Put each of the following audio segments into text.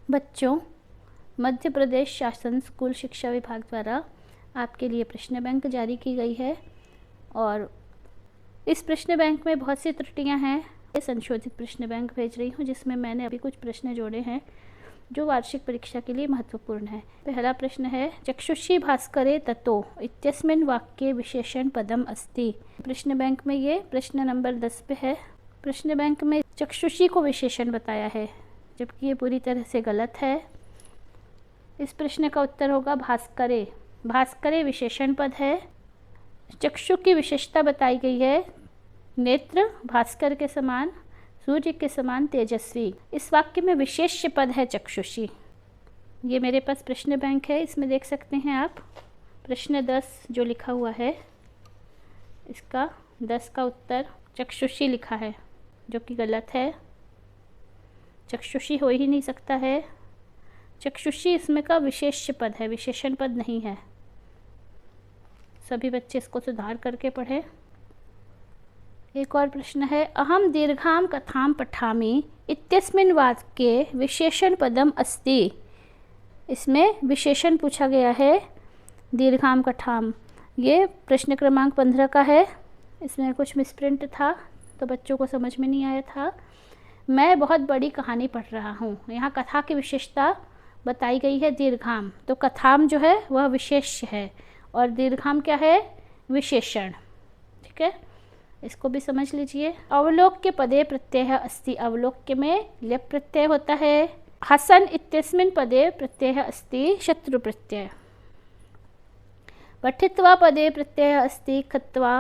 बच्चों, मध्य प्रदेश शासन स्कूल शिक्षा विभाग द्वारा आपके लिए प्रश्न बैंक जारी की गई है और इस प्रश्न बैंक में बहुत सी त्रुटियां हैं। ये संशोधित प्रश्न बैंक भेज रही हूँ जिसमें मैंने अभी कुछ प्रश्न जोड़े हैं जो वार्षिक परीक्षा के लिए महत्वपूर्ण है। पहला प्रश्न है, चक्षुषी भास्करे ततो इत्यस्मिन् वाक्ये विशेषण पदम अस्ति। प्रश्न बैंक में ये प्रश्न नंबर 10 पे है। प्रश्न बैंक में चक्षुषी को विशेषण बताया है जबकि ये पूरी तरह से गलत है। इस प्रश्न का उत्तर होगा भास्करे। भास्करे विशेषण पद है। चक्षु की विशेषता बताई गई है, नेत्र भास्कर के समान, सूर्य के समान तेजस्वी। इस वाक्य में विशेष्य पद है चक्षुषी। ये मेरे पास प्रश्न बैंक है, इसमें देख सकते हैं आप प्रश्न 10 जो लिखा हुआ है, इसका 10 का उत्तर चक्षुषी लिखा है जो कि गलत है। चक्षुषी हो ही नहीं सकता है। चक्षुषी इसमें का विशेष्य पद है, विशेषण पद नहीं है। सभी बच्चे इसको सुधार करके पढ़ें। एक और प्रश्न है, अहम दीर्घाम कथाम पठामि इत्यस्मिन् वाक्ये विशेषण पदम अस्ति। इसमें विशेषण पूछा गया है दीर्घाम कथाम। ये प्रश्न क्रमांक 15 का है। इसमें कुछ मिसप्रिंट था तो बच्चों को समझ में नहीं आया था। मैं बहुत बड़ी कहानी पढ़ रहा हूँ। यहाँ कथा की विशेषता बताई गई है दीर्घाम, तो कथाम जो है वह विशेष्य है और दीर्घाम क्या है, विशेषण। ठीक है, इसको भी समझ लीजिए। अवलोक्य पदे प्रत्यय अस्ति। अवलोक्य में लेप प्रत्यय होता है। हसन इत्यस्मिन् पदे प्रत्यय अस्ति, शत्रु प्रत्यय। पठित्वा पदे प्रत्यय अस्ति, खत्वा।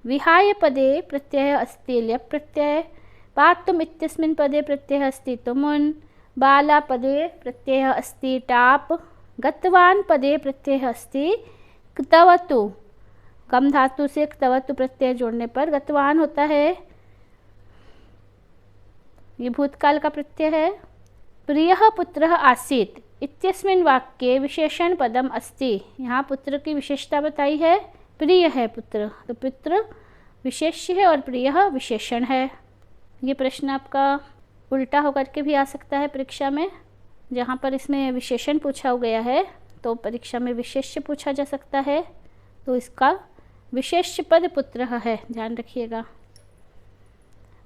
विहाय पदे प्रत्यय अस्ति, लेप प्रत्यय। पातुम् इत्यस्मिन् पदे प्रत्यय अस्ति, तुमुन्। बाला पदे प्रत्यय अस्ति, टाप। गतवान पदे प्रत्यय अस्ति, क्तवतु। कम धातु से क्तवतु प्रत्यय जोड़ने पर गतवान होता है। ये भूतकाल का प्रत्यय है। प्रियः पुत्रः आसीत् इत्यस्मिन् वाक्ये विशेषण पदम अस्ति। यहाँ पुत्र की विशेषता बताई है, प्रिय है पुत्र, तो पुत्र विशेष्य है और प्रियः विशेषण है। ये प्रश्न आपका उल्टा होकर के भी आ सकता है परीक्षा में। जहाँ पर इसमें विशेषण पूछा गया है तो परीक्षा में विशेष्य पूछा जा सकता है, तो इसका विशेष्य पद पुत्र है, ध्यान रखिएगा।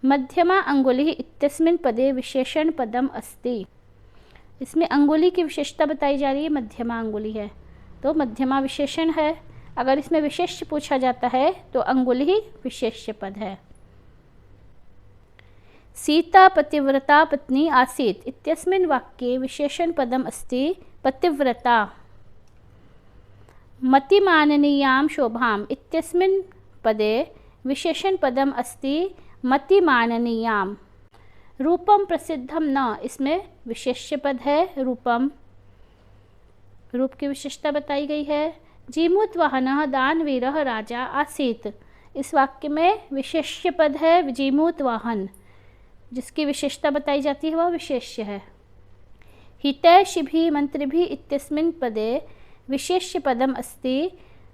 मध्यमा अंगुली इत्यस्मिन् पदे विशेषण पदम अस्ति। इसमें अंगुली की विशेषता बताई जा रही है, मध्यमा अंगुली है तो मध्यमा विशेषण है। अगर इसमें विशेष्य पूछा जाता है तो अंगुली विशेष्य पद है। सीता पतिव्रता पत्नी आसीत् इत्यस्मिन् वाक्ये विशेषण पदम अस्ति, पतिव्रता। मतिमाननीयां शोभाम् इत्यस्मिन् पदे विशेषण पदम अस्ति, मतिमाननीयाम्। रूपम प्रसिद्धम न, इसमें विशेष्य पद है रूपम। रूप की विशेषता बताई गई है। जीमूतवाहनः दानवीरः राजा आसीत्। इस वाक्य में विशेष्य पद है जीमूतवाहन, जिसकी विशेषता बताई जाती है वह विशेष्य है। हितैषिभिः मंत्रिभिः इत्यस्मिन् पदे विशेष्य पदम अस्ति,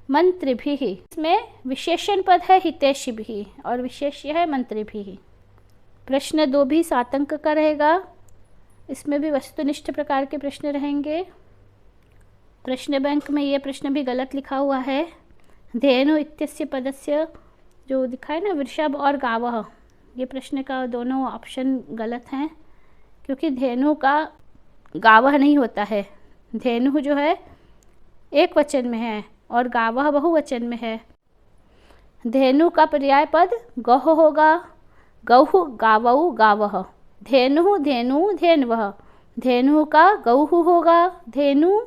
मंत्रिभिः। इसमें विशेषण पद है हितैषिभिः और विशेष्य है मंत्रिभिः। प्रश्न 2 भी 7 अंक का रहेगा। इसमें भी वस्तुनिष्ठ प्रकार के प्रश्न रहेंगे। प्रश्न बैंक में ये प्रश्न भी गलत लिखा हुआ है। धेनु इत्यस्य पदस्य जो दिखा है ना, वृषभ और गावः, ये प्रश्न का दोनों ऑप्शन गलत हैं क्योंकि धेनु का गावः नहीं होता है। धेनु जो है एक वचन में है और गावः बहुवचन में है। धेनु का पर्याय पद गौः होगा, गौः गावौ गावः। धेनु धेनु धेन्वः, धेनु का गौः होगा, धेनु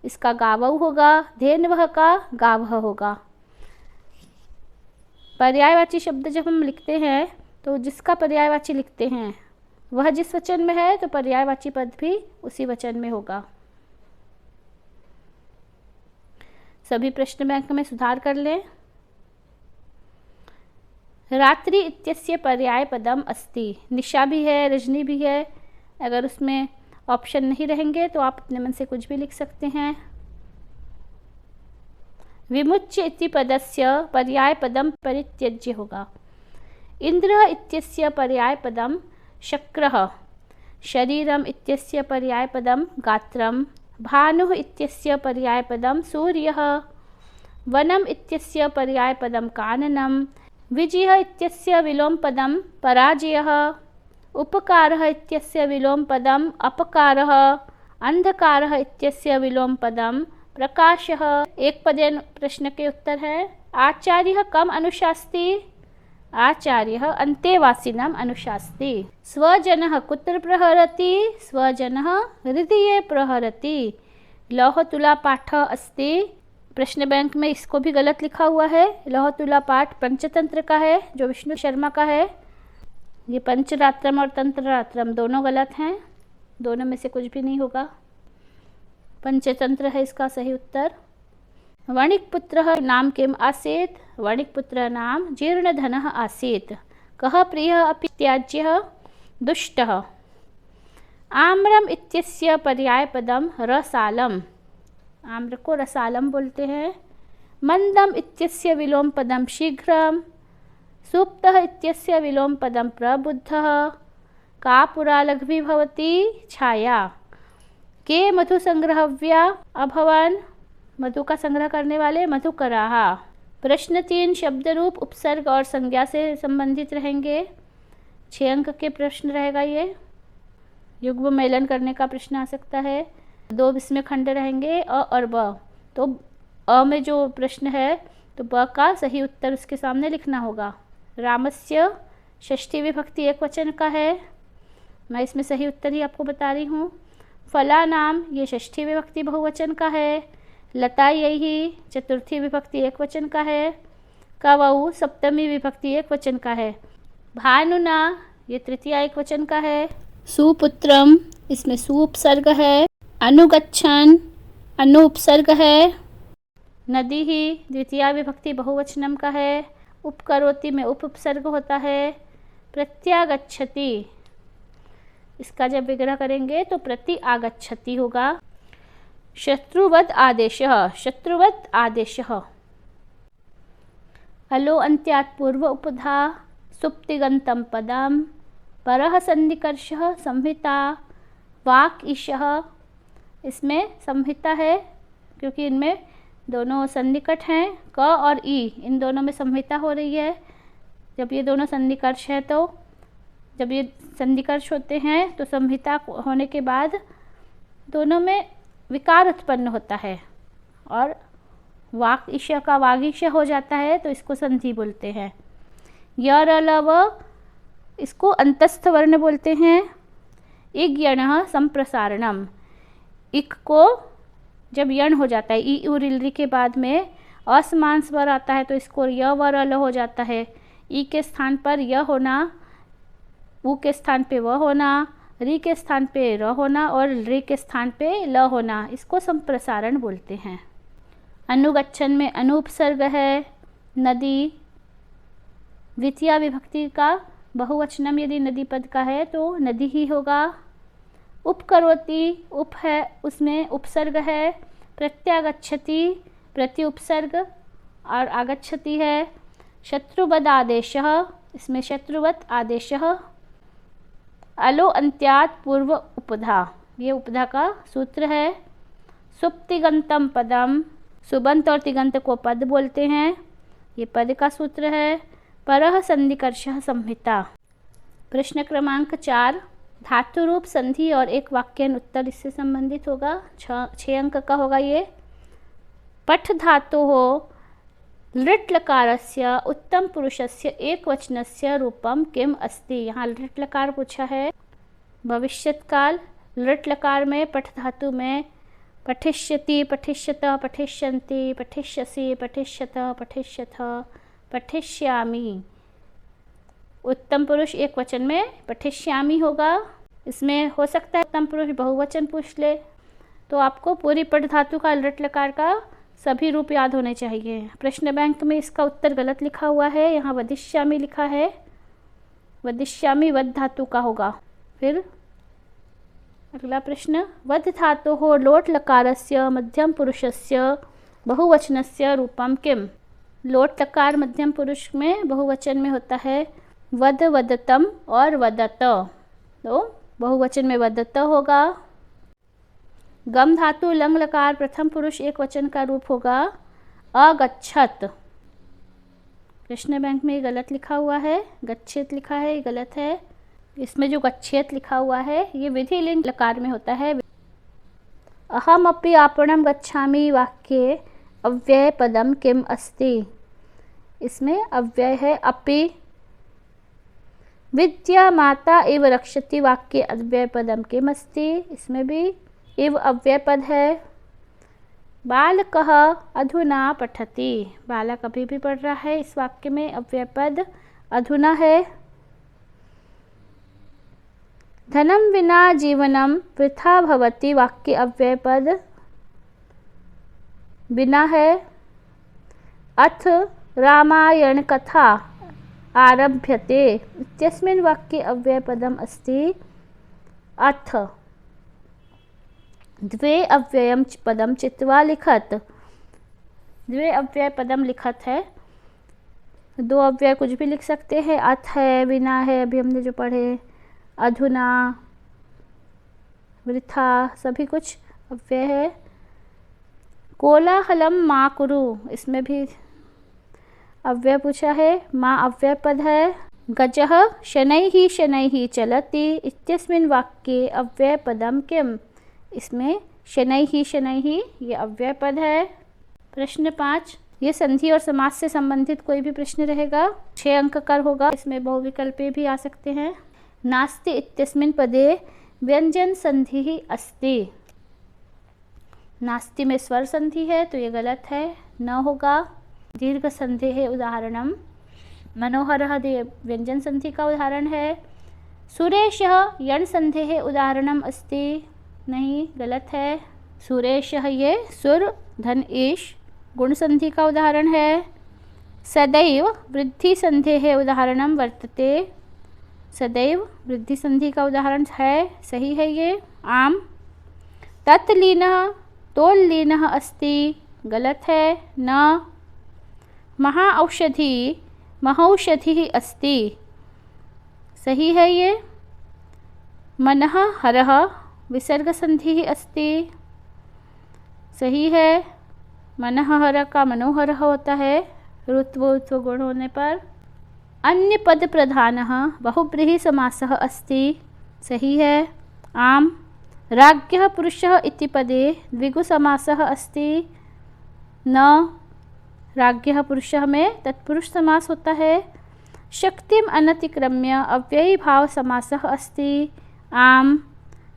इसका गावौ होगा, धेन्वः का गावः होगा। पर्यायवाची शब्द जब हम लिखते हैं तो जिसका पर्यायवाची लिखते हैं वह जिस वचन में है तो पर्यायवाची पद भी उसी वचन में होगा। सभी प्रश्न बैंक में सुधार कर लें। रात्रि इत्यस्य पर्याय पदम अस्ति। निशा भी है, रजनी भी है। अगर उसमें ऑप्शन नहीं रहेंगे तो आप अपने मन से कुछ भी लिख सकते हैं। विमुच्य इति पदस्य पर्याय पदम परित्यज्य होगा। इंद्र इत्यस्य पर्याय पदम शक्रः। शरीरम इत्यस्य पर्यायपदं गात्रं, भानुः इत्यस्य पर्यायपदं सूर्यः, वनम इत्यस्य पर्यायपदं काननं, विजयः इत्यस्य विलोमपदं पराजयः, उपकारः इत्यस्य विलोमपदं अपकारः, अंधकारः इत्यस्य विलोमपदं प्रकाशः। एक पदेन प्रश्न के उत्तर है। आचार्यः कम अनुशास्ति? आचार्यः अन्तेवासिनम् अनुशास्ति। स्वजनः कुत्र प्रहरति? स्वजनः हृदये प्रहरति। लौह तुला पाठ अस्ति। प्रश्न बैंक में इसको भी गलत लिखा हुआ है। लौह तुला पाठ पंचतंत्र का है जो विष्णु शर्मा का है। ये पंचरात्रम और तंत्ररात्रम दोनों गलत हैं, दोनों में से कुछ भी नहीं होगा। पंचतंत्र है इसका सही उत्तर। वणिक्पुत्रः नाम किम् आसीत्? वणिक्पुत्रः नाम जीर्णधनः आसीत्। कः प्रियः अपि त्याज्यः? दुष्टः। आम्रम इत्यस्य पर्यायपदं रसालम। आम्र को रसालम बोलते हैं। मंदम इत्यस्य विलोमपदं शीघ्रम। सुप्तः इत्यस्य विलोमपदं प्रबुद्धः। का पुरा लघ्वी भवति? छाया। के मधु संग्रहव्या अभवन्? मधु का संग्रह करने वाले मधुकराः। प्रश्न 3 शब्द रूप उपसर्ग और संज्ञा से संबंधित रहेंगे। 6 अंक के प्रश्न रहेगा ये। युग्म मेलन करने का प्रश्न आ सकता है। 2 इसमें खंड रहेंगे अ और ब। तो अ में जो प्रश्न है तो ब का सही उत्तर उसके सामने लिखना होगा। रामस्य षष्ठी विभक्ति एकवचन का है। मैं इसमें सही उत्तर ही आपको बता रही हूँ। फला नाम ये षष्ठी विभक्ति बहुवचन का है। लता यही चतुर्थी विभक्ति एकवचन का है। कवऊ सप्तमी विभक्ति एकवचन का है। भानुना ये तृतीया एकवचन का है। सुपुत्रम इसमें सु उपसर्ग है। अनुगच्छन अनु उपसर्ग है। नदी ही द्वितीया विभक्ति बहुवचनम का है। उपकरोति में उप उपसर्ग होता है। प्रत्यागच्छति इसका जब विग्रह करेंगे तो प्रति आगच्छति होगा। शत्रुवद आदेशः शत्रुवद आदेशः। अलो अन्त्यात् पूर्व उपधा सुप्तिगन्तं पदम। परः सन्निकर्षः संहिता। वाक् ईशः इसमें संहिता है क्योंकि इनमें दोनों सन्निकट हैं। क और ई इन दोनों में संहिता हो रही है। जब ये दोनों सन्निकर्ष है तो जब ये सन्निकर्ष होते हैं तो संहिता होने के बाद दोनों में विकार उत्पन्न होता है और वाक ईशा का वागीशा हो जाता है तो इसको संधि बोलते हैं। य र ल व इसको अंतस्थ वर्ण बोलते हैं। इग यणः संप्रसारणम। इक को जब यण हो जाता है ई उ रिलरी के बाद में असमान स्वर आता है तो इसको य व र ल हो जाता है। ई के स्थान पर य होना, उ के स्थान पे व होना, री के स्थान पे र होना और री के स्थान पे ल होना, इसको संप्रसारण बोलते हैं। अनुगच्छन में अनुपसर्ग है। नदी द्वितीया विभक्ति का बहुवचनम यदि नदी पद का है तो नदी ही होगा। उपकरोति उप है उसमें उपसर्ग है। प्रत्यागच्छति प्रति उपसर्ग और आगच्छति है। शत्रुवद आदेशः इसमें शत्रुवत आदेशः। अलो अन्त्यात् पूर्व उपधा ये उपधा का सूत्र है। सुप्तिगंतम पदम सुबंत और तिगंत को पद बोलते हैं, ये पद का सूत्र है। परः सन्निकर्षः संहिता। प्रश्न क्रमांक 4 धातु रूप संधि और एक वाक्यान उत्तर इससे संबंधित होगा। 6 अंक का होगा ये। पठ धातु हो लृट् लकारस्य उत्तम पुरुषस्य एकवचनस्य रूपम किम अस्ति। यहाँ लृट् लकार पूछा है। भविष्यत्काल लृट् लकार में पठ धातु में पठिष्यति, पठिष्यत, पठिष्यन्ति, पठिष्यसि, पठिष्यत, पठिष्यथ, पठिष्यामि। उत्तम पुरुष एक वचन में पठिष्यामि होगा। इसमें हो सकता है उत्तम पुरुष बहुवचन पूछ ले तो आपको पूरी पठ धातु का लृट् लकार का सभी रूप याद होने चाहिए। प्रश्न बैंक में इसका उत्तर गलत लिखा हुआ है। यहाँ वदिष्यामि लिखा है। वदिष्यामि वद धातु का होगा। फिर अगला प्रश्न वद धातु हो लोट लकारस्य मध्यम पुरुषस्य बहुवचनस्य रूपम किम। लोट लकार मध्यम पुरुष में बहुवचन में होता है वद, वदतम और वदत। तो बहुवचन में वदत होगा। गम धातु लंग लकार प्रथम पुरुष एक वचन का रूप होगा अगच्छत। प्रश्न बैंक में गलत लिखा हुआ है, गच्छेत लिखा है, ये गलत है। इसमें जो गच्छेत लिखा हुआ है ये विधिलिंग लकार में होता है। अहम अपि आपणम गच्छामि वाक्ये अव्यय पदम किम अस्ति। इसमें अव्यय है अपि। विद्या माता इव रक्षति वाक्ये अव्यय पदम किम अस्ति। इसमें भी इव अव्यय पद है। बालकः अधुना पठति। बालक अभी भी पढ़ रहा है। इस वाक्य में अव्यय पद अधुना है। धनम विना जीवनम वृथा भवति वाक्य अव्यय पद बिना है। अथ रामायण कथा आरभ्यते इत्यस्मिन् वाक्ये अव्यय पदम अस्ति अथ। द्वे अव्ययम पदम चित्वा लिखत। द्वे अव्यय पदम लिखत है। दो अव्यय कुछ भी लिख सकते हैं। अथ है, बिना है, अभी हमने जो पढ़े, अधुना, वृथा, सभी कुछ अव्यय है। कोलाहलम मा कुरु। इसमें भी अव्यय पूछा है। मा अव्यय पद है। गजः शनैः शनैः चलति इत्यस्मिन् वाक्ये अव्यय पदम किम। इसमें शनैः शनैः ये अव्यय पद है। प्रश्न 5, ये संधि और समास से संबंधित कोई भी प्रश्न रहेगा। 6 अंक का होगा। इसमें बहुविकल्पे भी आ सकते हैं। नास्ति इत्यस्मिन् पदे व्यंजन संधि अस्ति। नास्ति में स्वर संधि है तो ये गलत है, न होगा। दीर्घ संधि है उदाहरणम। मनोहरः व्यंजन संधि का उदाहरण है। सुरेशः यण संधि है उदाहरणम अस्ति। नहीं, गलत है। सुरेशः ये सुर धन ईश गुण संधि का उदाहरण है। सदैव वृद्धि संधि है उदाहरणम वर्तते। सदैव वृद्धि संधि का उदाहरण है, सही है ये। आम। तत्लीनः तोल्लीनः अस्ति, गलत है, न। महाऔषधि महौषधिः अस्ति, सही है ये। मनः हरः विसर्ग संधि अस्ति, सही है। मनः हर का मनोहरः होता है ऋत्व गुण होने पर। अन्य पद प्रधानः बहुब्रीहि समासः अस्ति, सही है। आम। राज्ञः पुरुषः इति पदे द्विगु समासः अस्ति, न। राज्ञः पुरुषः में तत्पुरुष समास होता है। शक्तिम अनतिक्रम्य अव्ययी भाव समासः अस्ति, आम।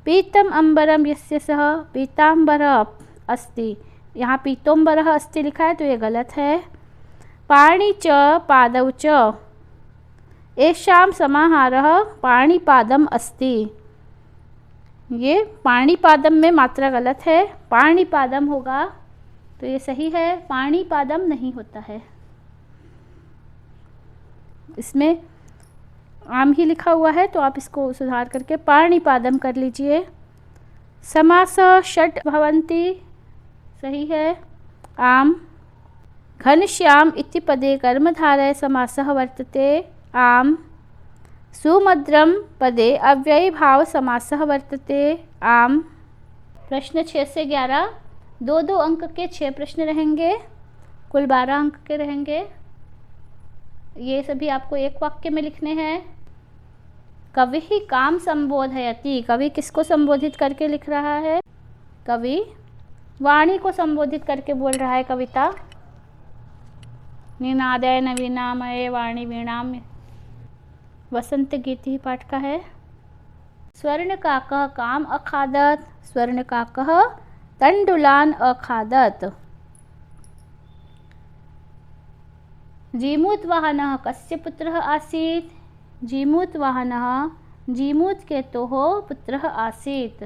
पीतम अंबरम यस्य सः पीतांबरः अस्ति। यहाँ पीतोंबरः अस्ति लिखा है तो ये गलत है। पाणि च पादौ च येषां समाहारः पाणिपादम अस्ति। ये पाणिपादम में मात्रा गलत है, पाणिपादम होगा तो ये सही है। पाणिपादम नहीं होता है। इसमें आम ही लिखा हुआ है तो आप इसको सुधार करके पाणिपादम कर लीजिए। समास षट् भवन्ति, सही है। आम। घनश्याम इति पदे कर्मधारय समासः वर्तते, आम। सुमद्रम पदे अव्ययी भाव समासः वर्तते, आम। प्रश्न 6 से 11 2-2 अंक के 6 प्रश्न रहेंगे। कुल 12 अंक के रहेंगे। ये सभी आपको एक वाक्य में लिखने हैं। कवि ही काम संबोधयति। कवि किसको संबोधित करके लिख रहा है? कवि वाणी को संबोधित करके बोल रहा है कविता। निनादय नवीनामय वाणी वीणाम वसंत गीत ही पाठ का है। स्वर्णकाकः काम अखादत्। स्वर्णकाकः तंडुलान अखादत्। जीमूतवाहनः कस्य पुत्रः आसीत्? जीमूतवाहनः जीमूतकेतोः पुत्रः आसीत्।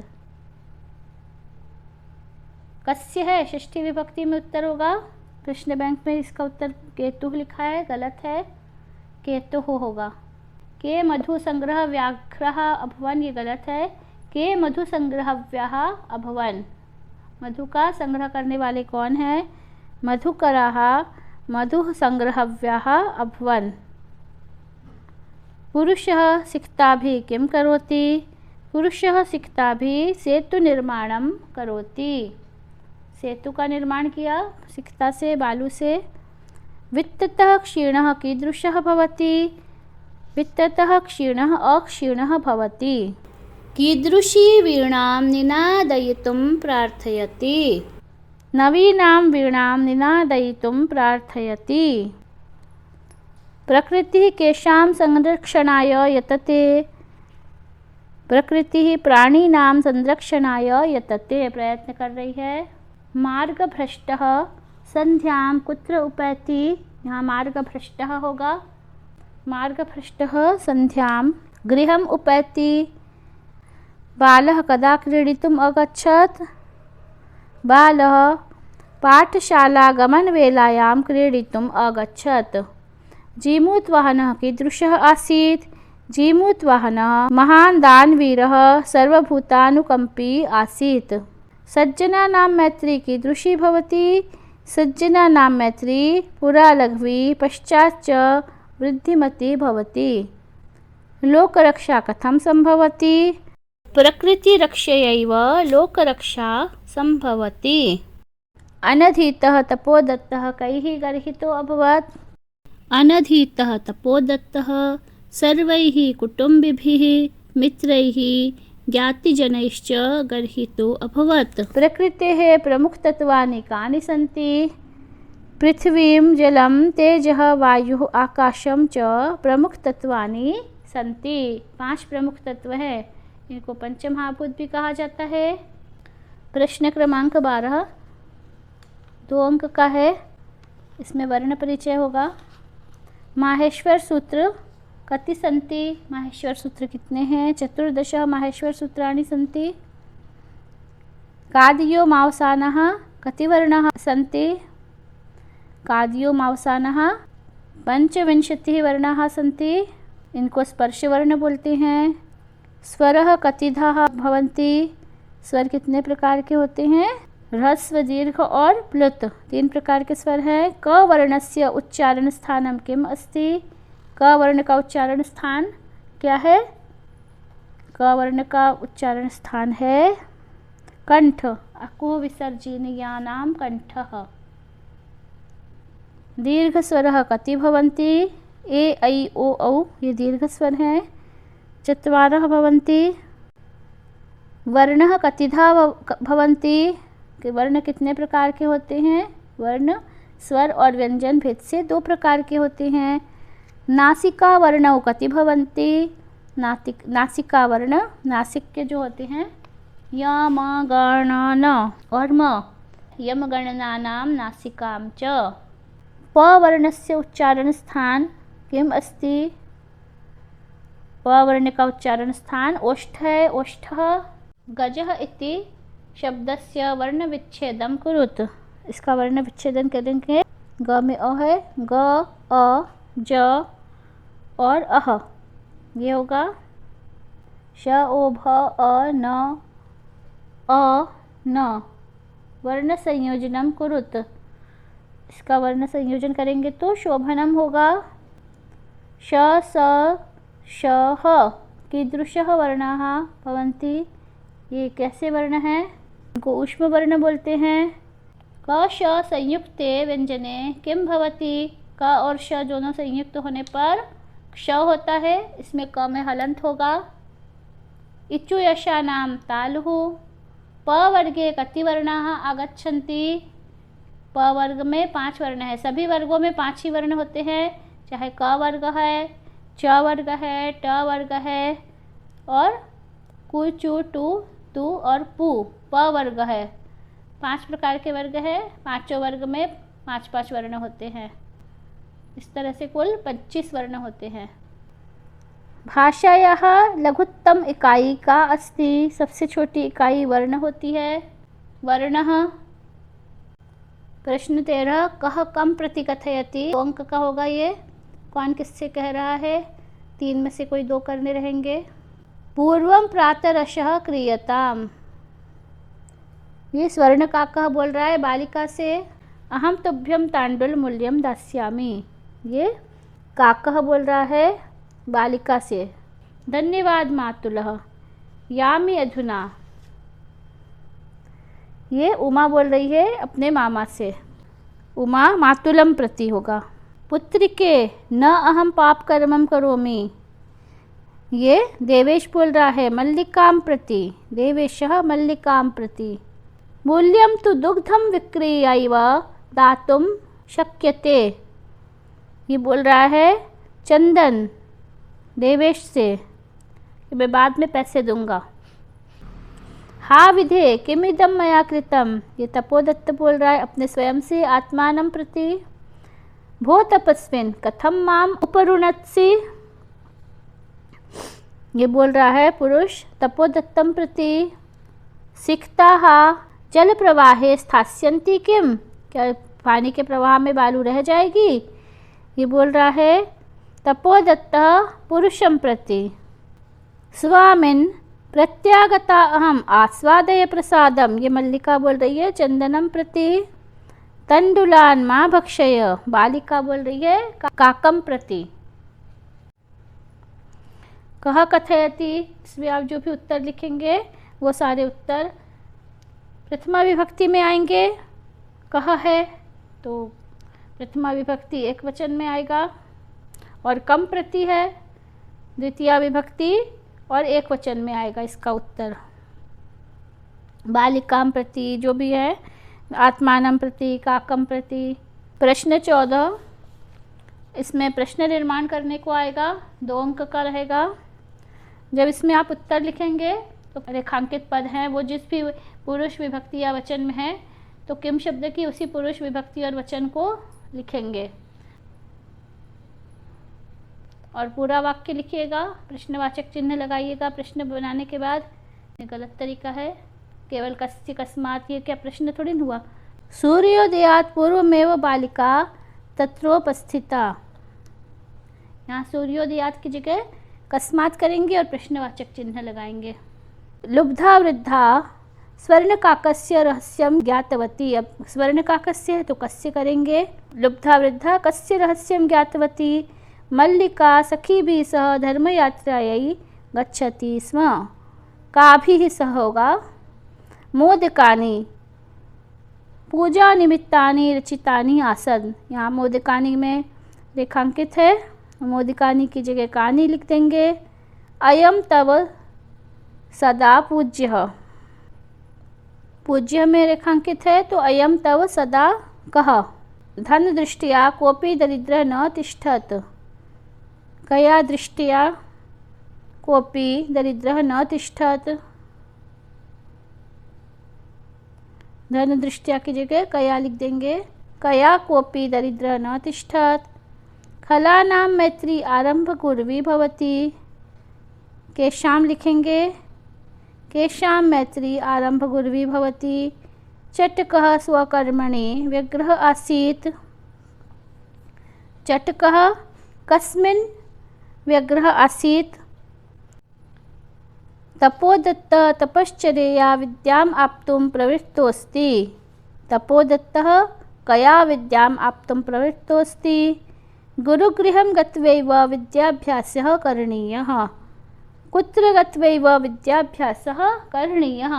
कस्य है षष्ठी विभक्ति में उत्तर होगा। प्रश्न बैंक में इसका उत्तर केतुः लिखा है, गलत है, केतुः होगा। के मधु संग्रह व्याघ्रः अभवन्, ये गलत है। के मधु संग्रहव्यः अभवन्। मधु का संग्रह करने वाले कौन है? मधुकराः मधु संग्रहव्यः अभवन्। पुरुषः सिक्ताभिः किं करोति? पुरुषः सिक्ताभिः सेतु निर्माणं करोति। सेतु का निर्माण किया सिक्ता से, बालू से। वित्ततः क्षीणः कीदृशः भवति? वित्ततः क्षीणः अक्षीणः भवति। कीदृशी वीणां निनादयितुं प्रार्थयति? नवीनां वीणां निनादयितुं प्रार्थयति। प्रकृतिः केषां संरक्षणाय यतते? प्रकृतिः प्राणिनां संरक्षणाय यतते, प्रयत्न कर रही है। मार्गभ्रष्टः संध्यां कुत्र उपैति? यहाँ मार्गभ्रष्टः होगा। मार्गभ्रष्टः संध्यां गृहम् उपैति। बालः कदा क्रीडितुम् अगच्छत्? बालः पाठशालागमनवेलायां क्रीडितुम् अगच्छत्। जीमूतवाहनः कीदृशः आसीत्? जीमूतवाहनः महान् दानवीरः सर्वभूतानुकम्पी आसीत्। सज्जनानां मैत्री कीदृशी भवति? सज्जनानां मैत्री पुरा लघ्वी पश्चाच्च वृद्धिमती भवति। लोकरक्षा कथं सम्भवति? प्रकृतिरक्षयैव लोकरक्षा सम्भवति। अनधीतः तपोदत्तः कैः गर्हितो अभवत्? अनधीतः तपोदत्तः सर्वैः कुटुम्बिभिः मित्रैः ज्ञातिजनैश्च गर्हितो अभवत्। प्रकृतेः प्रमुखतत्त्वानि कानि सन्ति? पृथ्वीं जलं तेजः वायुः आकाशं च प्रमुखतत्त्वानि सन्ति। 5 प्रमुख तत्व हैं, इनको पंचमहाभूत भी कहा जाता है। प्रश्न क्रमांक 12 2 अंक का है, इसमें वर्ण परिचय होगा। माहेश्वर सूत्र कति सन्ति? माहेश्वर सूत्र कितने हैं? 14 माहेश्वर सूत्राणि सन्ति। कादियो मावसानः कति वर्णाः सन्ति? कादियो मावसानः 25 वर्णाः सन्ति, इनको स्पर्शवर्ण बोलते हैं। स्वरः कतिधाः भवन्ति? स्वर कितने प्रकार के होते हैं? ह्रस्व, दीर्घ और प्लुत, 3 प्रकार के स्वर हैं। क वर्णस्य उच्चारण स्थानं किम् अस्ति? क वर्ण का उच्चारण स्थान क्या है? क वर्ण का उच्चारण स्थान है कंठ। अकु विसर्जनीयानां कंठः। दीर्घ स्वरः कति भवन्ति? ए ऐ ओ औ, ये दीर्घ स्वर हैं। 4 भवन्ति। वर्णः कतिधा भवन्ति? वर्ण कितने प्रकार के होते हैं? वर्ण स्वर और व्यंजन भेद से 2 प्रकार के होते हैं। नासिका वर्णौ कति भवन्ति? नासिका वर्ण, नासिक के जो होते हैं य म गण न और म, यम गणनानां नासिकां च। प वर्णस्य उच्चारण स्थान किम् अस्ति? प वर्ण का उच्चारण स्थान ओष्ठ है, ओष्ठः। गजः इति शब्दस्य वर्ण विच्छेदं कुरुत, इसका वर्ण विच्छेदन करेंगे। ग में अ है, ग अ ज और अह, ये होगा श ओ भ अ न अ न। वर्ण संयोजनम कुरुत, इसका वर्ण संयोजन करेंगे तो शोभनम होगा। श स श ह कीदृशः वर्णाः भवन्ति? ये कैसे वर्ण हैं? इनको ऊष्म वर्ण बोलते हैं। क श संयुक्ते व्यंजने किम भवति? क और श दोनों संयुक्त होने पर क्ष होता है, इसमें क में हलंत होगा। इचु यशानां तालुः। प वर्गे कति वर्णाः आगच्छन्ति? प वर्ग में 5 वर्ण है, सभी वर्गों में 5 ही वर्ण होते हैं, चाहे क वर्ग है, च वर्ग है, ट वर्ग है और कु चु टू तू और पू प वर्ग है। 5 प्रकार के वर्ग है, 5 वर्ग में 5 वर्ण होते हैं। इस तरह से कुल 25 वर्ण होते हैं। भाषायाः लघुत्तम इकाई का अस्ति? सबसे छोटी इकाई वर्ण होती है। वर्णः। प्रश्न 13 कः कम प्रतिकथयति? 2 अंक का होगा ये। कौन किससे कह रहा है? 3 में से कोई 2 करने रहेंगे। पूर्वं प्रातरशः क्रियताम्, ये स्वर्ण का कह बोल रहा है बालिका से। अहम तुभ्यं तांडुल मूल्यम दास्यामि, ये काकः बोल रहा है बालिका से। धन्यवाद मातुलः, यामि अधुना। ये उमा बोल रही है अपने मामा से। उमा मातुलम प्रति होगा। पुत्रिके न अहम पाप कर्मम करोमि। ये देवेश बोल रहा है मल्लिकाम प्रति। देवेशः मल्लिकाम प्रति। मूल्यम तु दुग्धम विक्रीयैव दातुम शक्यते। ये बोल रहा है चंदन देवेश से कि मैं बाद में पैसे दूंगा। हा विधे किमिदम मया कृतम। ये तपोदत्त बोल रहा है अपने स्वयं से आत्मानं प्रति। भो तपस्विन कथम माम उपरुणत्सि। ये बोल रहा है पुरुष तपोदत्तम प्रति। सिक्ताः जल प्रवाहे स्थास्यन्ति किम। क्या पानी के प्रवाह में बालू रह जाएगी। ये बोल रहा है तपोदत्तः पुरुषं प्रति। स्वामिन् प्रत्यागता अहम आस्वादय प्रसादम। ये मल्लिका बोल रही है चंदनम प्रति। तंडुलान माँ भक्षय। बालिका बोल रही है काकम प्रति। कह कथयति। इसमें आप जो भी उत्तर लिखेंगे वो सारे उत्तर प्रथमा विभक्ति में आएंगे। कह है तो प्रथमा विभक्ति एक वचन में आएगा और कम प्रति है द्वितीया विभक्ति और एक वचन में आएगा इसका उत्तर। बालिकाम प्रति जो भी है आत्मानं प्रति काकम प्रति। प्रश्न 14 इसमें प्रश्न निर्माण करने को आएगा 2 अंक का रहेगा। जब इसमें आप उत्तर लिखेंगे तो रेखांकित पद हैं वो जिस भी पुरुष विभक्ति या वचन में है तो किम शब्द की उसी पुरुष विभक्ति और वचन को लिखेंगे और पूरा वाक्य लिखिएगा। प्रश्नवाचक चिन्ह लगाइएगा प्रश्न बनाने के बाद। ये गलत तरीका है। केवल कस्य कस्मात। ये क्या प्रश्न थोड़ी न हुआ। सूर्योदयात पूर्वमेव बालिका तत्रोपस्थिता। यहाँ सूर्योदयात की जगह कस्मात करेंगे और प्रश्नवाचक चिन्ह लगाएंगे। लुब्धा वृद्धा स्वर्णकाकस्य रहस्यम ज्ञातवती। अब स्वर्णकाकस्य है तो कस्य करेंगे। लुब्धा वृद्धा कस्य रहस्यम ज्ञातवती। मल्लिका सखीभिः सह धर्मयात्रायै गच्छति स्म। काभिः सह होगा। मोदकानि पूजा निमित्तानि रचितानि आसन्। यहाँ मोदकानि में रेखांकित है। मोदकानि की जगह कानि लिख देंगे। अयम तव सदा पूज्य। पूज्य में रेखांकित है तो अयम तव सदा कह। धन दृष्टिया कोपि दरिद्रः न तिष्ठत्। कया दृष्टिया कोपि दरिद्रः न तिष्ठत्। धन दृष्टिया की जगह कया लिख देंगे। कया कोपि दरिद्रः न तिष्ठत्। खलानां मैत्री आरंभ कुर्वी भवति। केषां लिखेंगे। केषां मैत्री आरंभ गुर्वी भवति। चटकः स्वकर्मणि व्यग्रः आसीत्। चटकः कस्मिन् व्यग्रः आसीत्। तपोदत्त तपश्चर्यया विद्याम् आप्तुं प्रवृत्तोऽस्ति। तपोदत्तः कया विद्याम् आप्तुं प्रवृत्तोऽस्ति। गुरुगृहं गत्वैव विद्याभ्यासः करणीयः। कुत्र गत्वैव विद्याभ्यासः करणीयः।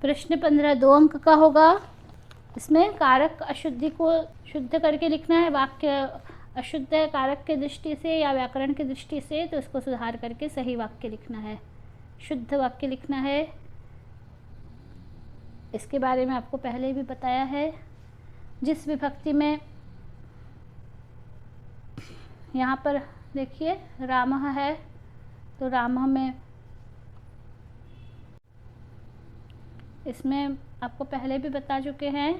प्रश्न 15 2 अंक का होगा। इसमें कारक अशुद्धि को शुद्ध करके लिखना है। वाक्य अशुद्ध है कारक के दृष्टि से या व्याकरण की दृष्टि से तो इसको सुधार करके सही वाक्य लिखना है। शुद्ध वाक्य लिखना है। इसके बारे में आपको पहले भी बताया है। जिस विभक्ति में यहाँ पर देखिए रामः है तो रामः में इसमें आपको पहले भी बता चुके हैं।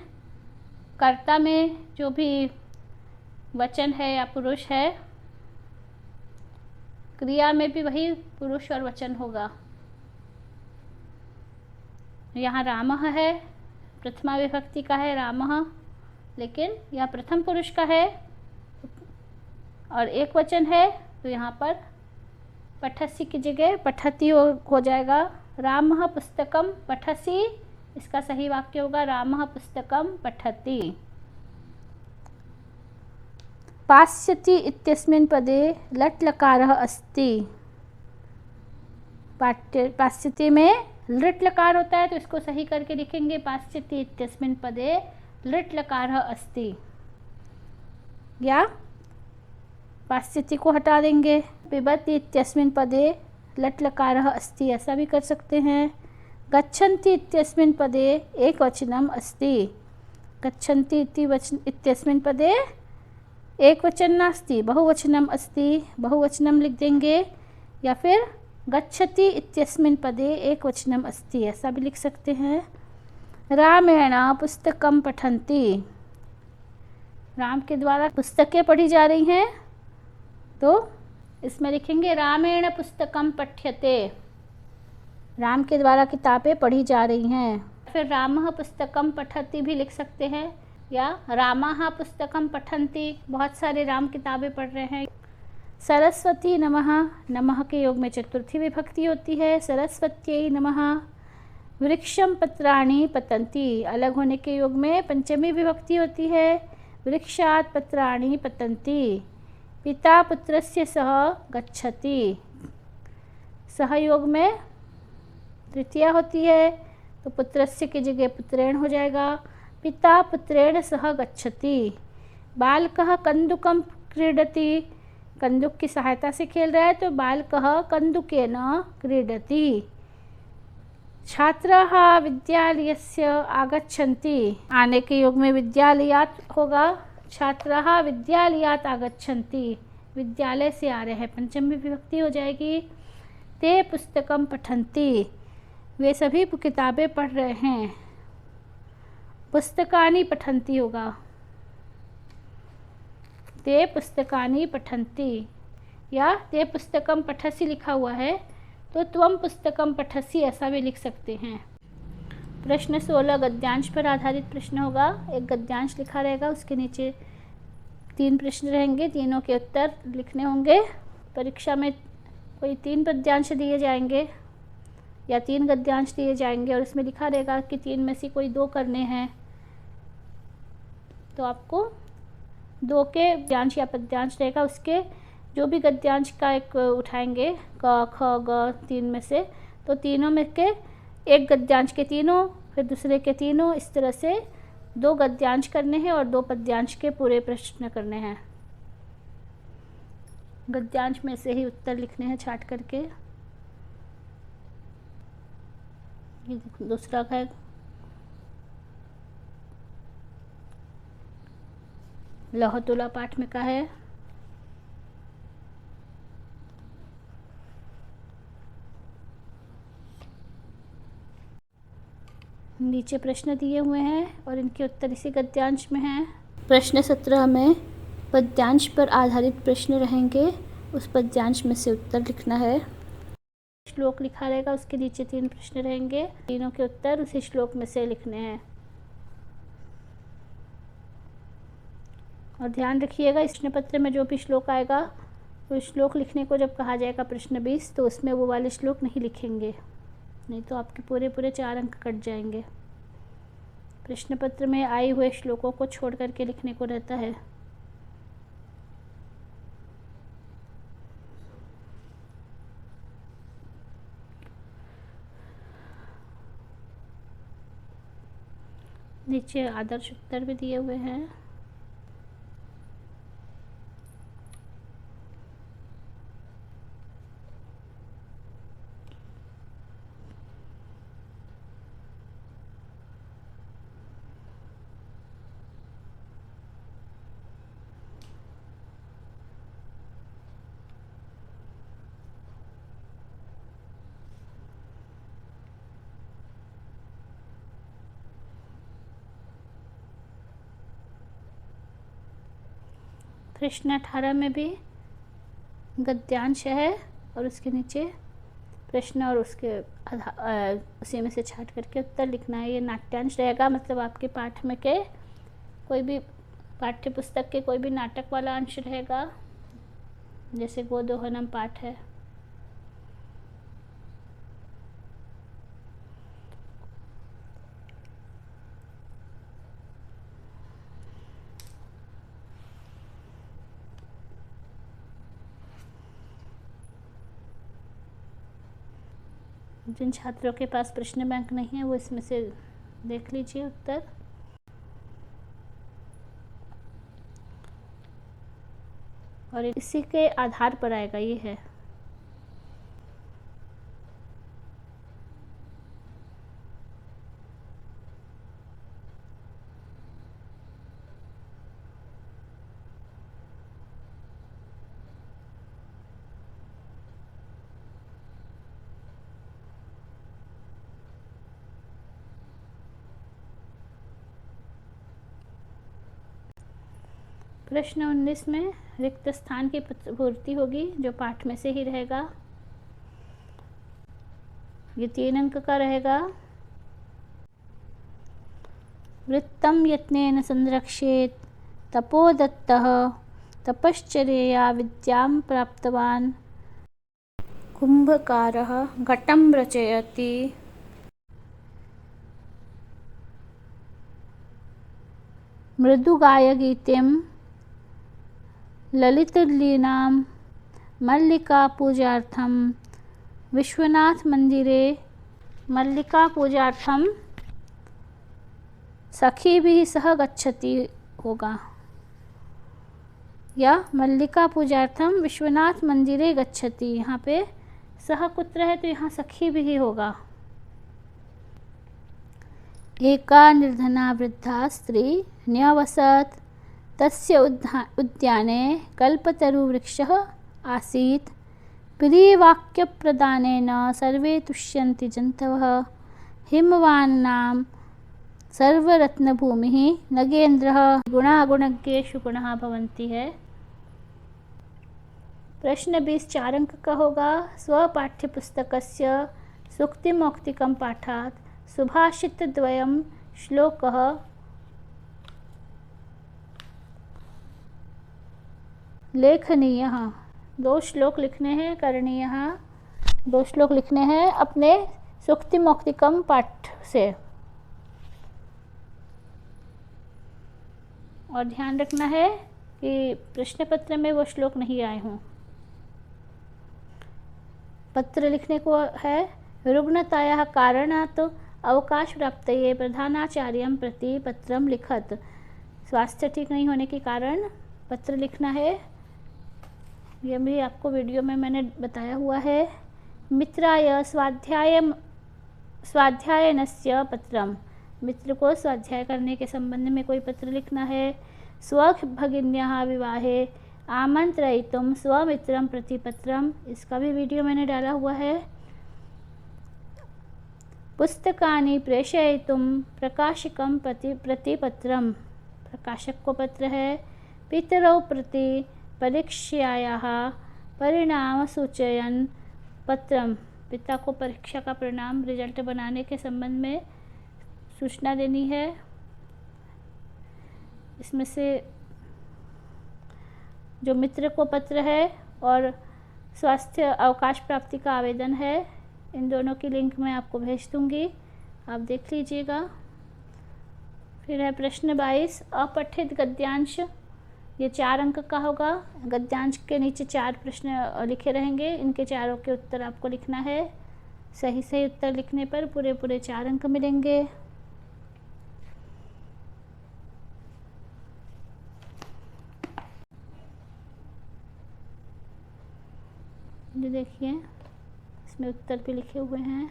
कर्ता में जो भी वचन है या पुरुष है क्रिया में भी वही पुरुष और वचन होगा। यहाँ रामः है प्रथमा विभक्ति का है रामः लेकिन यह प्रथम पुरुष का है और एक वचन है तो यहाँ पर पठसी की जगह पठती हो जाएगा। रामः पुस्तकम पठसी। इसका सही वाक्य होगा रामः पुस्तकम पठति। पास्यति इत्यस्मिन् पदे लट् लकारः अस्ति। पाश्चात्य में लृट् लकार होता है, तो इसको सही करके लिखेंगे पाश्चात्य इत्यस्मिन् पदे लृट् लकारः अस्ति, या पाश्चात्य को हटा देंगे, पिबति इत्यस्मिन् पदे लट् लकारः अस्ति, ऐसा भी कर सकते हैं। गच्छन्ति इत्यस्मिन् पदे एक वचनम अस्ति, गच्छन्ति इत्यस्मिन् पदे एक वचन नास्ति, बहुवचनम अस्ति, बहुवचनम लिख देंगे, या फिर गच्छति इत्यस्मिन् पदे एक वचनम अस्ति, ऐसा भी लिख सकते हैं। रामेण पुस्तकम पठन्ति, राम के द्वारा पुस्तकें पढ़ी जा रही हैं, तो इसमें लिखेंगे रामेण पुस्तकम पठ्यते, राम के द्वारा किताबें पढ़ी जा रही हैं। फिर रामः पुस्तकम पठति भी लिख सकते हैं, या रामाः पुस्तकम पठन्ति, बहुत सारे राम किताबें पढ़ रहे हैं। सरस्वती नमः, नमः के योग में चतुर्थी विभक्ति होती है, सरस्वत्यै नमः। वृक्षम पत्राणि पतन्ति, अलग होने के योग में पंचमी विभक्ति होती है, वृक्षात् पत्राणि पतन्ति। पिता पुत्रस्य सह गच्छति, सहयोग में तृतीया होती है, तो पुत्रस्य की जगह पुत्रेण हो जाएगा, पिता पुत्रेण सह गच्छति। बालकः कन्दुकं क्रीडति, कंदुक की सहायता से खेल रहा है, तो बालकः कन्दुकेन क्रीडति। छात्राः विद्यालयस्य आगच्छन्ति, आने के योग में विद्यालयात् होगा, छात्राः विद्यालयात् आगच्छन्ति, विद्यालय से आ रहे हैं, पंचमी विभक्ति हो जाएगी। ते पुस्तकम पठन्ति, वे सभी किताबें पढ़ रहे हैं, पुस्तकानि पठन्ति होगा, ते पुस्तकानि पठन्ति, या ते पुस्तकम पठसि लिखा हुआ है, तो त्वम पुस्तकम पठसि ऐसा भी लिख सकते हैं। प्रश्न 16 गद्यांश पर आधारित प्रश्न होगा, एक गद्यांश लिखा रहेगा, उसके नीचे 3 प्रश्न रहेंगे, तीनों के उत्तर लिखने होंगे। परीक्षा में कोई 3 पद्यांश दिए जाएंगे या 3 गद्यांश दिए जाएंगे, और इसमें लिखा रहेगा कि 3 में से कोई 2 करने हैं, तो आपको 2 के गद्यांश या पद्यांश रहेगा, उसके जो भी गद्यांश का एक उठाएंगे, क ख ग 3 में से, तो तीनों में के एक गद्यांश के तीनों, फिर दूसरे के तीनों, इस तरह से 2 गद्यांश करने हैं और 2 पद्यांश के पूरे प्रश्न करने हैं। गद्यांश में से ही उत्तर लिखने हैं छाट करके। ये दूसरा है लौह तुला पाठ में का है। नीचे प्रश्न दिए हुए हैं और इनके उत्तर इसी गद्यांश में हैं। प्रश्न 17 में पद्यांश पर आधारित प्रश्न रहेंगे, उस पद्यांश में से उत्तर लिखना है। श्लोक लिखा रहेगा, उसके नीचे 3 प्रश्न रहेंगे, तीनों के उत्तर उसी श्लोक में से लिखने हैं। और ध्यान रखिएगा, इस प्रश्न पत्र में जो भी श्लोक आएगा, तो श्लोक लिखने को जब कहा जाएगा प्रश्न 20, तो उसमें वो वाले श्लोक नहीं लिखेंगे, नहीं तो आपके पूरे 4 अंक कट जाएंगे। प्रश्न पत्र में आए हुए श्लोकों को छोड़ करके लिखने को रहता है। नीचे आदर्श उत्तर भी दिए हुए हैं। प्रश्न 18 में भी गद्यांश है और उसके नीचे प्रश्न और उसके उसी में से छाट करके उत्तर लिखना है। ये नाट्यांश रहेगा, मतलब आपके पाठ में के कोई भी पाठ्य पुस्तक के कोई भी नाटक वाला अंश रहेगा, जैसे गोदोहनम पाठ है। जिन छात्रों के पास प्रश्न बैंक नहीं है वो इसमें से देख लीजिए उत्तर। और इसी के आधार पर आएगा, ये है। प्रश्न 19 में रिक्त स्थान की पूर्ति होगी, जो पाठ में से ही रहेगा। ये 3 अंक का रहेगा। वृत्तं यत्नेन संरक्षेत तपोदत्तः तपश्चर्यया विद्यां प्राप्तवान् कुंभकारः घटं रचयति। मृदुगायगीतिं ललितलीनां मल्लिकापूजार्थं विश्वनाथ मंदिरे मल्लिकापूजार्थं सखीभिः सह गच्छति होगा, या मल्लिका पूजार्थम विश्वनाथ मंदिरे गच्छति। यहाँ पे सह कुत्र है तो यहाँ सखी भी होगा। एका निर्धना वृद्धा स्त्री न्यवसत् तस्य उद्याने कल्पतरुवृक्षः आसीत्। प्रियवाक्यप्रदानेन सर्वे तुष्यन्ति जन्तवः। हिमवान्नां सर्वरत्नभूमिः नगेन्द्रः। गुणागुणज्ञेषु गुणः भवन्ति है। प्रश्न 20 4 अंक का होगा। स्वपाठ्यपुस्तकस्य सूक्तिमौक्तिकं पाठात् सुभाषितद्वयं श्लोकः लेखनीयः। 2 श्लोक लिखने हैं, करणीयः। 2 श्लोक लिखने हैं अपने सूक्तिमौक्तिकम पाठ से। और ध्यान रखना है कि प्रश्न पत्र में वो श्लोक नहीं आए हों। पत्र लिखने को है रुग्णतायाः कारणात् अवकाश प्राप्तये प्रधानाचार्यं प्रति पत्रं लिखत। स्वास्थ्य ठीक नहीं होने के कारण पत्र लिखना है। यह भी आपको वीडियो में मैंने बताया हुआ है। मित्राय स्वाध्यायनस्य पत्रम। मित्र को स्वाध्याय करने के संबंध में कोई पत्र लिखना है। स्वभगिन्याः विवाहे आमंत्रयितुं स्वमित्रं प्रति पत्रम। इसका भी वीडियो मैंने डाला हुआ है। पुस्तकानि प्रेषयितुं प्रकाशकं प्रति पत्रम। प्रकाशक को पत्र है। पितरौ प्रति परीक्षायाः परिणाम सूचयन पत्रम। पिता को परीक्षा का परिणाम रिजल्ट बनाने के संबंध में सूचना देनी है। इसमें से जो मित्र को पत्र है और स्वास्थ्य अवकाश प्राप्ति का आवेदन है, इन दोनों की लिंक मैं आपको भेज दूंगी, आप देख लीजिएगा। फिर है प्रश्न 22 अपठित गद्यांश। ये 4 अंक का होगा। गद्यांश के नीचे 4 प्रश्न लिखे रहेंगे, इनके चारों के उत्तर आपको लिखना है। सही सही उत्तर लिखने पर पूरे 4 अंक मिलेंगे। ये देखिए, इसमें उत्तर भी लिखे हुए हैं।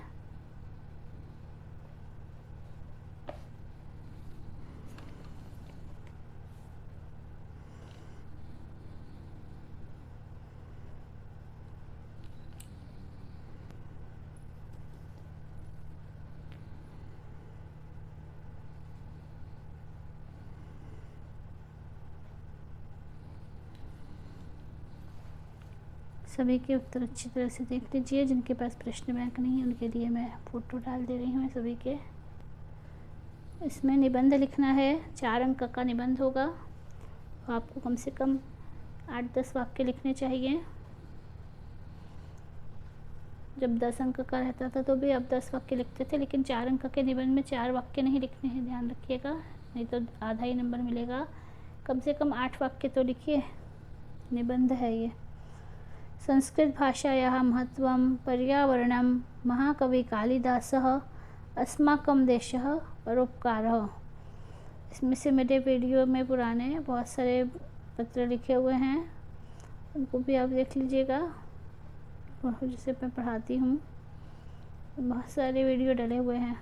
सभी के उत्तर अच्छी तरह से देख लीजिए। जिनके पास प्रश्न बैंक नहीं है उनके लिए मैं फ़ोटो डाल दे रही हूँ सभी के। इसमें निबंध लिखना है। 4 अंक का निबंध होगा। आपको कम से कम 8-10 वाक्य लिखने चाहिए। जब 10 अंक का रहता था तो भी अब 10 वाक्य लिखते थे, लेकिन 4 अंक के निबंध में 4 वाक्य नहीं लिखने हैं, ध्यान रखिएगा, नहीं तो आधा ही नंबर मिलेगा। कम से कम 8 वाक्य तो लिखिए, निबंध है ये। संस्कृतभाषायाः महत्त्वं, पर्यावरणं, महाकवि कालिदासः, अस्माकं देशः, परोपकारः। इसमें से मेरे वीडियो में पुराने बहुत सारे पत्र लिखे हुए हैं, उनको भी आप देख लीजिएगा। जिसे मैं पढ़ाती हूँ, बहुत सारे वीडियो डले हुए हैं।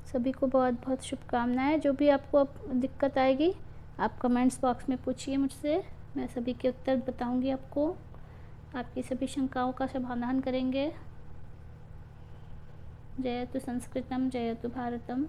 सभी को बहुत बहुत शुभकामनाएं। जो भी आपको दिक्कत आएगी आप कमेंट्स बॉक्स में पूछिए मुझसे, मैं सभी के उत्तर बताऊंगी आपको। आपकी सभी शंकाओं का समाधान करेंगे। जयतु संस्कृतम, जयतु भारतम।